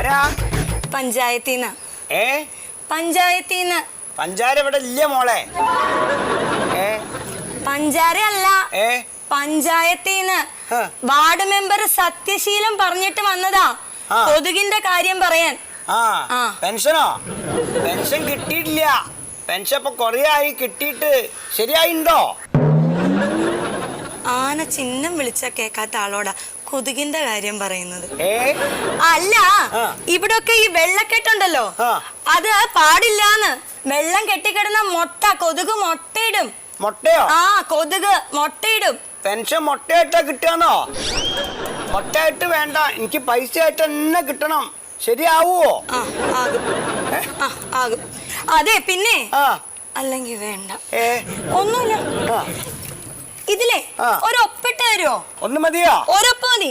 ആരാ? പഞ്ചായത്തിന്ന്. പഞ്ചായത്തിന്ന്. പഞ്ചാര ഇവിടെ ഇല്ല മോളെ. പഞ്ചാര അല്ല, പഞ്ചായത്തിന്ന്. വാർഡ് മെമ്പർ സത്യശീലം പറഞ്ഞിട്ട് വന്നതാ കൊതുകിന്റെ കാര്യം പറയാൻ. പെൻഷനോ? പെൻഷൻ കിട്ടിയിട്ടില്ല. പെൻഷൻ ഇപ്പൊ കൊറേ ആയി കിട്ടിയിട്ട്. ശരിയായിണ്ടോ? ആന ചിഹ്നം വിളിച്ച കേക്കാത്ത ആളോടാ കൊതുകിന്റെ കാര്യം പറയുന്നത്. അല്ല, ഇവിടൊക്കെ ഈ വെള്ളക്കെട്ടുണ്ടല്ലോ, അത് പാടില്ലാന്ന്. വെള്ളം കെട്ടിക്കിടന്ന മുട്ട കൊതുക് മുട്ടയിടും. മുട്ടയോ? കൊതുക് മുട്ടയിടും. പെൻഷൻ മുട്ടയായിട്ടാ കിട്ടാന്നോ? മുട്ടയായിട്ട് വേണ്ട, എനിക്ക് പൈസ ആയിട്ട് തന്നെ കിട്ടണം. ശരിയാവോ? ആകും. അതെ, പിന്നെ അല്ലെങ്കിൽ വേണ്ട. ഒന്നുമില്ല. ഇതിലേ ഒരൊപ്പിട്ട് തരുമോ? ഒന്ന് മതിയോ? ഒരൊപ്പ് മതി.